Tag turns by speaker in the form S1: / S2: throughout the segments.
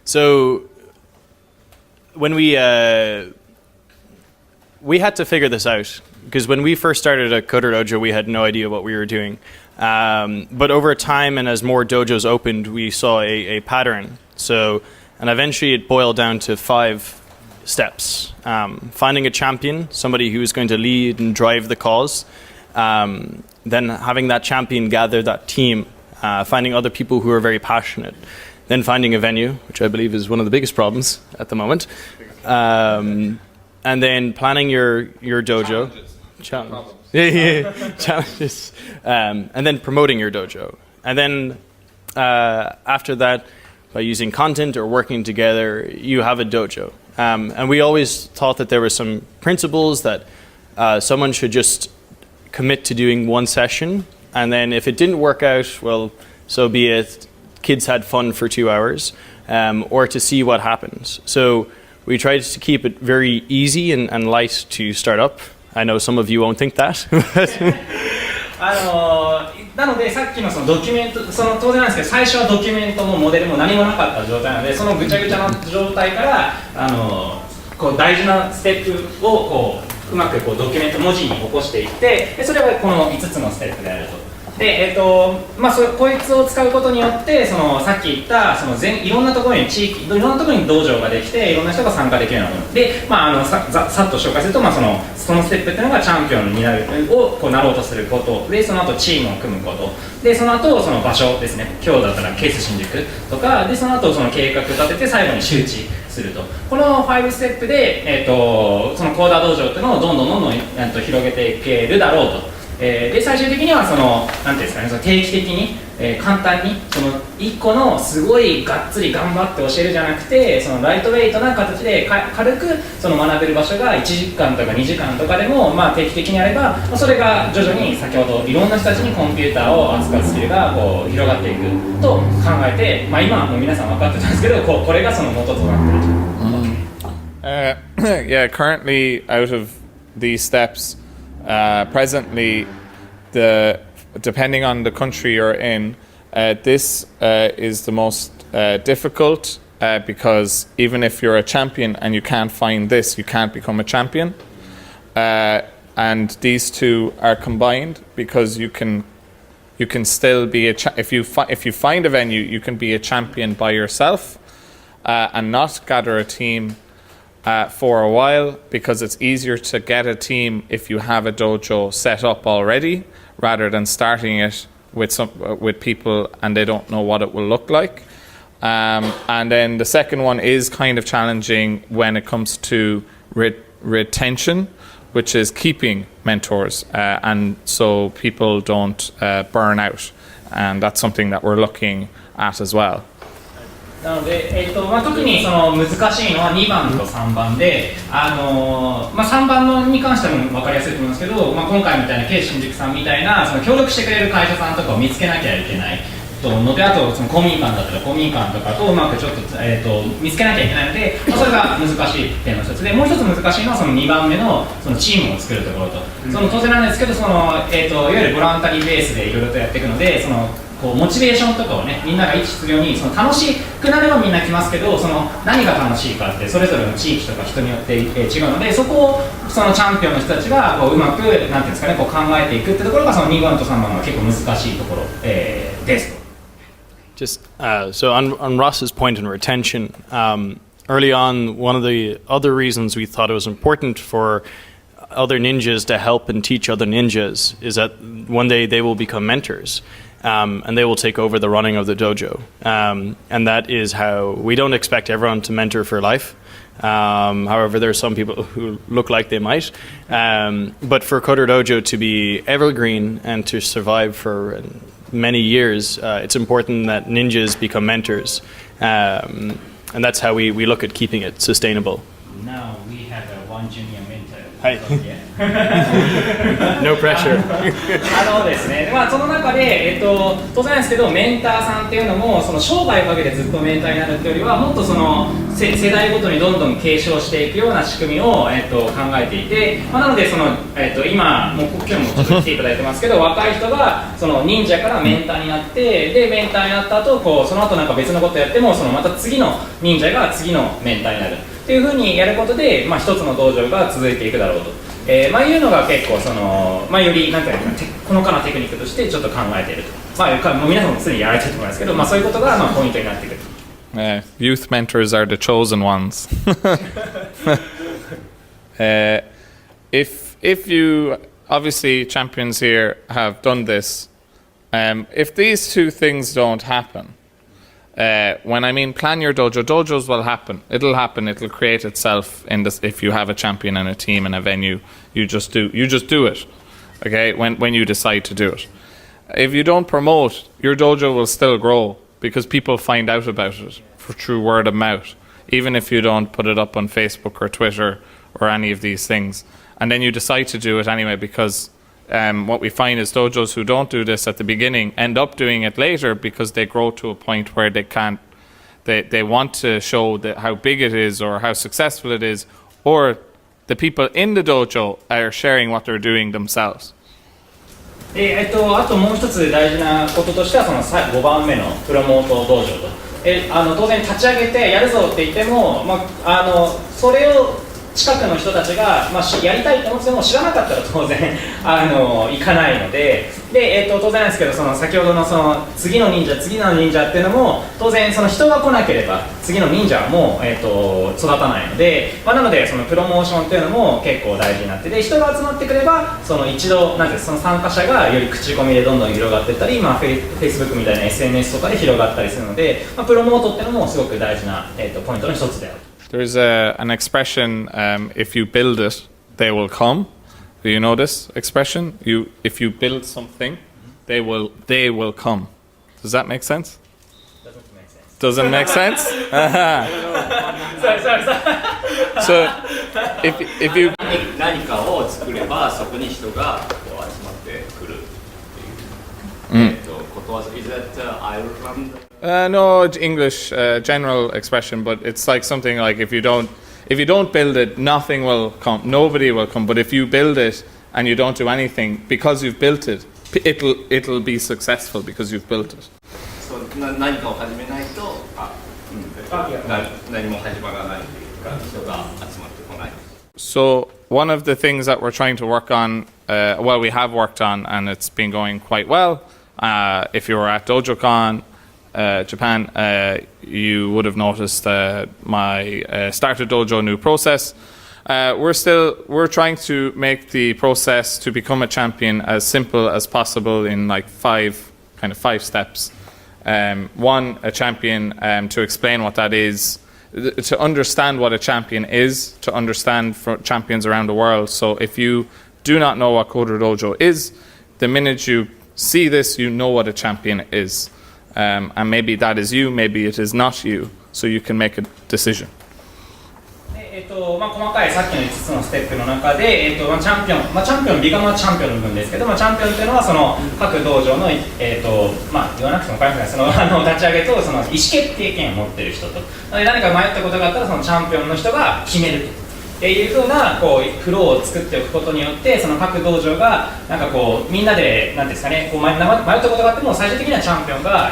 S1: So when we had to figure this out, because when we first started at CoderDojo, we had no idea what we were doing. But over time and as more dojos opened, we saw a pattern. And eventually it boiled down to 5 steps. Finding a champion, somebody who is going to lead and drive the cause. Then having that champion gather that team. Finding other people who are very passionate. Then finding a venue, which I believe is one of the biggest problems at the moment. And then planning your dojo. Challenges. Challenges. And then promoting your dojo. And then after that, by using content or working together, you have a dojo. And we always thought that there were some principles that someone should just commit to doing one session. And then if it didn't work out, well, so be it. Kids had fun for 2 hours, or to see what happens. So we tried to keep it very easy and light to start up. I know some of you won't think that.
S2: なのでさっきのそのドキュメント、当然なんですけど、最初はドキュメントもモデルも何もなかった状態なので、そのぐちゃぐちゃな状態からこう大事なステップをこううまくこうドキュメント文字に起こしていって、でそれはこの5つのステップであると。でこいつを使うことによってさっき言ったいろんなところにいろんなところに道場ができていろんな人が参加できるようなもので、さっと紹介すると、そのステップっていうのがチャンピオンになるをこうなろうとすることで、その後チームを組むことで、その後その場所ですね、今日だったらケース新宿とかで、その後その計画立てて最後に周知すると、この5ステップで、そのコーダー道場っていうのをどんどん広げていけるだろうと。で最終的にはなんていうんですかね、定期的に、簡単に1個のすごいがっつり頑張って教えるじゃなくて、ライトウェイトな形で軽く学べる場所が1時間とか2時間とかでも、定期的にやれば、それが徐々に先ほどいろんな人たちにコンピューターを扱うスキルがこう広がっていくと考えて、今はもう皆さん分かってたんですけど、これがその元となっている。
S3: Yeah, currently out of these steps, presently, depending on the country you're in, this is the most difficult because even if you're a champion and you can't find this, you can't become a champion. And these two are combined because you can still be if you find a venue, you can be a champion by yourself and not gather a team. For a while, because it's easier to get a team if you have a dojo set up already, rather than starting it with people and they don't know what it will look like. And then the second one is kind of challenging when it comes to retention, which is keeping mentors, and so people don't burn out, and that's something that we're looking at as well.
S2: なので、特に難しいのは2番と3番で、3番のに関しても分かりやすいと思いますけど、今回みたいなK新宿さんみたいな協力してくれる会社さんとかを見つけなきゃいけないので、あと公民館だったら公民館とかとうまくちょっと、見つけなきゃいけないので、それが難しい点の一つで、もう一つ難しいのは2番目のチームを作るところと、当然なんですけどいわゆるボランタリーベースでいろいろとやっていくので、こうモチベーションとかをね、みんなが一致するように楽しくなればみんな来ますけど、何が楽しいかってそれぞれの地域とか人によって、違うので、そこをチャンピオンの人たちがこううまくなんていうんですかね、こう考えていくってところが2番と3番が結構難しいところ、です。
S1: Just so on Ross's point on retention, early on, one of the other reasons we thought it was important for other ninjas to help and teach other ninjas is that one day they will become mentors. And they will take over the running of the dojo. And that is how we don't expect everyone to mentor for life. However, there are some people who look like they might. But for CoderDojo to be evergreen and to survive for many years, it's important that ninjas become mentors. And that's how we look at keeping it sustainable.
S2: Now we have one junior mentor.
S1: はい。No pressure.
S2: ですね、まあ、その中で、当然なんですけど、メンターさんっていうのも、その生涯をかけてずっとメンターになるっていうよりは、もっとその世代ごとにどんどん継承していくような仕組みを、考えていて、まあ、なのでその、今、もう今日もちょっと来ていただいてますけど、若い人がその忍者からメンターになって、でメンターになった後こうその後なんか別のことやっても、そのまた次の忍者が次のメンターになるっていうふうにやることで、まあ、一つの道場が続いていくだろうと。まあ、いうのが結構その、まあ、よりなんていうのかな、このかなテクニックとしてちょっと考えていると、まあ、もう皆さんも常にやられてると思いますけど、まあ、そういうことがまあポイントになってくる。
S3: Youth mentors are the chosen ones. If you obviously champions here have done this, if these two things don't happen, when I mean plan your dojo, dojos will happen. It'll happen. It'll create itself in this. If you have a champion and a team and a venue, you just do it. Okay, when you decide to do it. If you don't promote, your dojo will still grow because people find out about it through word of mouth. Even if you don't put it up on Facebook or Twitter or any of these things, and then you decide to do it anyway because. What we find is dojos who don't do this at the beginning end up doing it later because they grow to a point where they can't, they want to show how big it is or how successful it is, or the people in the dojo are sharing what they're doing themselves.
S2: あともう一つ大事なこととしては、その5番目のプロモート道場と、当然立ち上げてやるぞって言っても、まあ、それを近くの人たちが、まあ、やりたいと思ってても知らなかったら当然行かないので、当然なんですけど、その先ほどのその次の忍者っていうのも当然その人が来なければ次の忍者はもう、育たないので、まあ、なのでそのプロモーションっていうのも結構大事になってて、人が集まってくればその一度なんてその参加者がより口コミでどんどん広がっていったり、まあ、Facebook みたいな SNS とかで広がったりするので、まあ、プロモートっていうのもすごく大事な、ポイントの一つである。
S3: There's an expression, if you build it, they will come. Do you know this expression? If you build something, they will come. Does that make sense? Doesn't make sense? So, if you...
S4: 何かを作ればそこに人がこう集まってくるっていう。ことわざ is that Ireland?
S3: No, English general expression, but it's like something like if you don't build it, nothing will come, nobody will come. But if you build it and you don't do anything, because you've built it, it'll be successful because you've built it.
S4: 何かを始めないと、何も始まらないというか、人が集まってこない。
S3: So one of the things that we're trying to work on, well, we have worked on, and it's been going quite well. If you were at DojoCon Japan, you would have noticed my started dojo new process. We're trying to make the process to become a champion as simple as possible in like five steps. One, a champion, to explain what that is, to understand what a champion is, to understand for champions around the world. So if you do not know what CoderDojo is, the minute you see this, you know what a champion is. And maybe that is you, maybe it is not you, so you can make a decision.
S2: まあ、細かいさっきの5つのステップの中で、チャンピオン、ビガマチャンピオンの部分ですけど、チャンピオンというのはその各道場の、まあ、言わなくても分かりますが、その立ち上げとその意思決定権を持っている人と、何か迷ったことがあったらそのチャンピオンの人が決めるというふうなこうフローを作っておくことによって、その各道場がなんかこうみんなでなんですかね、こう迷ったことがあっても最終的にはチャンピオンが、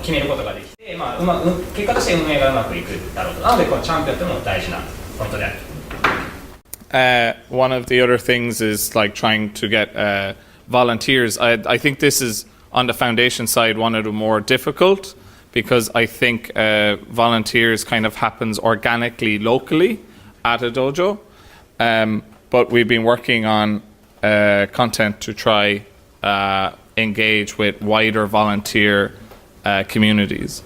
S2: 決めることができて、まあ、結果として運営がうまくいくだろうと。なのでこのチャンピオンというのも大事な。
S3: One of the other things is like trying to get volunteers. I think this is on the foundation side one of the more difficult, because I think volunteers kind of happens organically locally at a dojo, but we've been working on content to try engage with wider volunteer communities.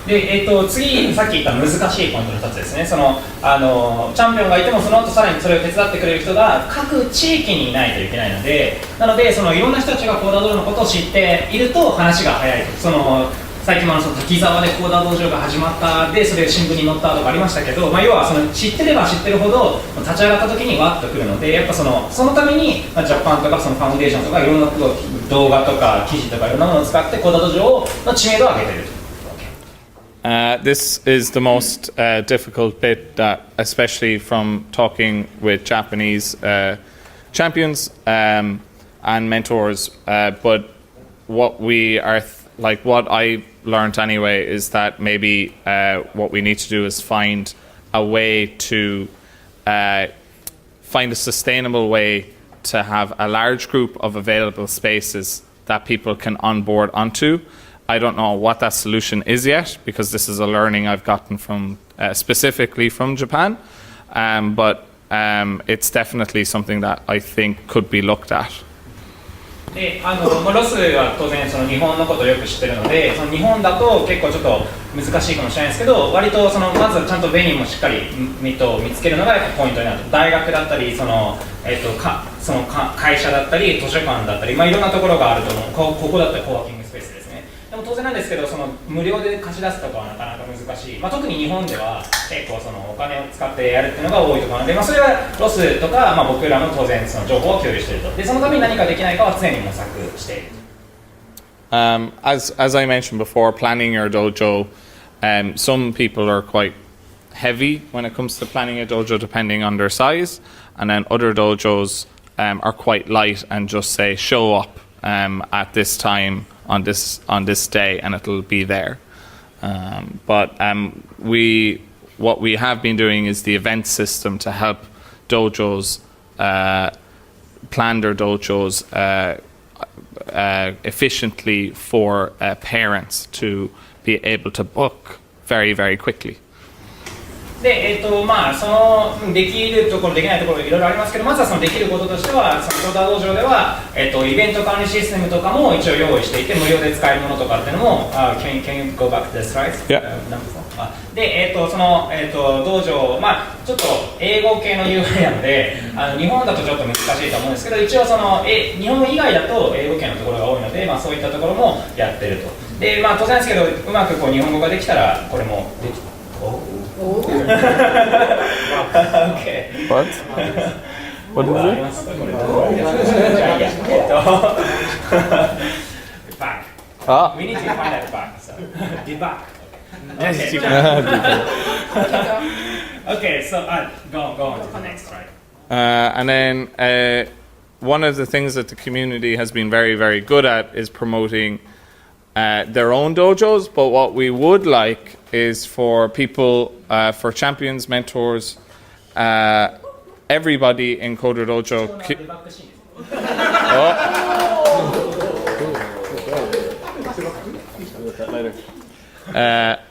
S2: で次、さっき言った難しいポイントの一つですね。そのチャンピオンがいてもその後さらにそれを手伝ってくれる人が各地域にいないといけないので、なのでそのいろんな人たちがCoderDojoのことを知っていると話が早い。その最近もその滝沢でコーダー道場が始まったでそれ新聞に載ったとかありましたけど、要はその知ってれば知ってるほど立ち上がった時にわっとくるので、やっぱそのために、ジャパンとかそのファウンデーションとかいろんな動画とか記事とかいろんなものを使ってコーダー道場の知名度を上げてると。
S3: This is the most difficult bit, that especially from talking with Japanese champions and mentors. But what we are what I learned anyway is that maybe what we need to do is find a way to find a sustainable way to have a large group of available spaces that people can onboard onto. I don't know what that solution is yet, because this is a learning I've gotten from specifically from Japan, but it's definitely something that I think could be looked at.
S2: でロスは当然その日本のことをよく知ってるので、その日本だと結構ちょっと難しいかもしれないですけど、割とそのまずちゃんとベニーもしっかり見つけるのがやっぱポイントになる。大学だったりその会社だったり図書館だったり、いろんなところがあると思う。ここだったらコワーキングスペースですね。でも当然なんですけど、その無料で貸し出すとかはなかなか難しい。特に日本では結構そのお金を使ってやるっていうのが多いところなので、それはロスとか、僕らも当然その情報を共有していると。でそのために何かできないかは常に模索している。
S3: As I mentioned before, planning your dojo, some people are quite heavy when it comes to planning a dojo depending on their size, and then other dojos are quite light and just say show up at this time on this day and it'll be there. But what we have been doing is the event system to help dojos plan their dojos efficiently for parents to be able to book very, very quickly.
S2: でそのできるところできないところいろいろありますけど、まずはそのできることとしては、そのコーダー道場では、イベント管理システムとかも一応用意していて、無料で使えるものとかっていうのも、can you go back to the slides?
S3: Yeah.
S2: で、その、道場、ちょっと英語系の UI なので、日本だとちょっと難しいと思うんですけど、一応その、日本以外だと英語系のところが多いので、そういったところもやってると。で、当然ですけど、うまくこう日本語ができたら、これもできOkay.
S3: What? What is it?
S2: Back.
S3: Ah.
S2: We need to find that back. So. Debug. Okay, so go on to the next, right?
S3: And then one of the things that the community has been very, very good at is promoting their own dojos, but what we would like is for people, for champions, mentors, everybody in CoderDojo.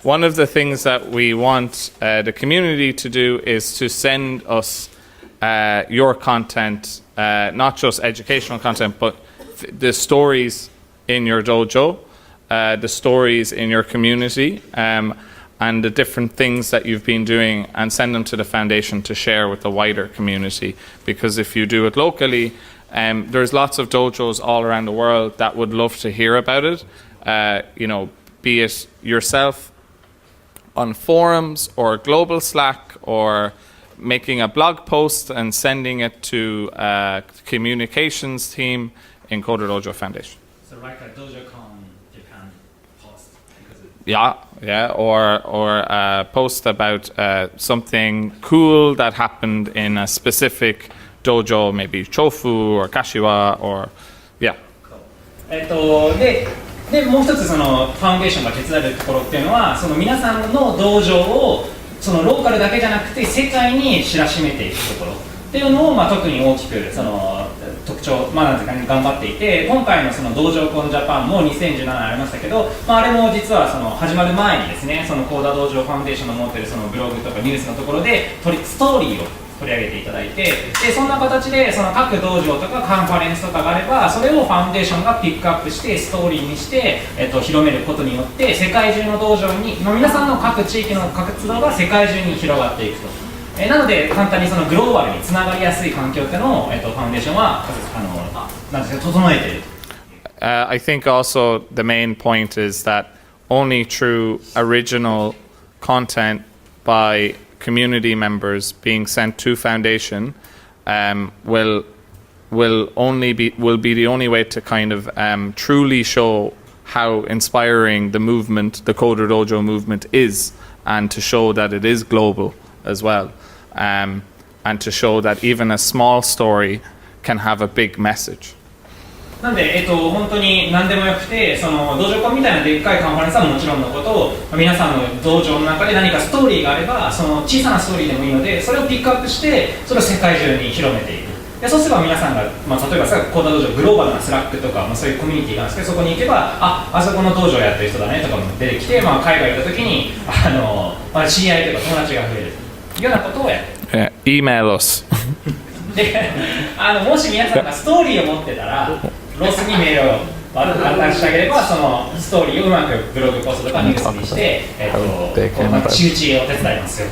S3: One of the things that we want the community to do is to send us your content, not just educational content, but the stories in your dojo, the stories in your community, and the different things that you've been doing, and send them to the foundation to share with the wider community. Because if you do it locally, there's lots of dojos all around the world that would love to hear about it. Be it yourself on forums or global Slack, or making a blog post and sending it to a communications team in CoderDojo Foundation.
S2: So like a DojoCon Japan post.
S3: Yeah, or a post about something cool that happened in a specific dojo, maybe Chofu or Kashiwa, or yeah.
S2: でもう一つそのファウンデーションが手伝えるところっていうのは、その皆さんの道場をそのローカルだけじゃなくて世界に知らしめていくところっていうのを、特に大きくその特徴、なんていうかね、頑張っていて、今回のそのDojoCon Japanも2017ありましたけど、あれも実はその始まる前にですね、そのCoderDojoファウンデーションの持ってるそのブログとかニュースのところでストーリーを取り上げていただいて、でそんな形でその各道場とかカンファレンスとかがあれば、それをファウンデーションがピックアップしてストーリーにして、広めることによって世界中の道場に皆さんの各地域の活動が世界中に広がっていくと。なので簡単にそのグローバルにつながりやすい環境っていうのを、ファウンデーションはなんですか整えている。
S3: I think also the main point is that only through original content by community members being sent to Foundation will be the only way to kind of truly show how inspiring the movement, the CoderDojo movement is, and to show that it is global as well, and to show that even a small story can have a big message.
S2: なんで、本当に何でもよくて、その道場コンみたいなでっかいカンファレンスはもちろんのことを、皆さんの道場の中で何かストーリーがあれば、その小さなストーリーでもいいので、それをピックアップして、それを世界中に広めていく。でそうすれば皆さんが、例えばさ、コーダー道場グローバルなスラックとか、そういうコミュニティがあるんですけど、そこに行けば、あそこの道場やってる人だねとかも出てきて、海外行った時に知り合いとか友達が増えるというようなことをやってる。
S3: Email us.
S2: でもし皆さんがストーリーを持ってたら、ロスにメールを渡してあげれば、そのストーリーをうまくブログポストとかニュースにして、周知を手伝いますよ。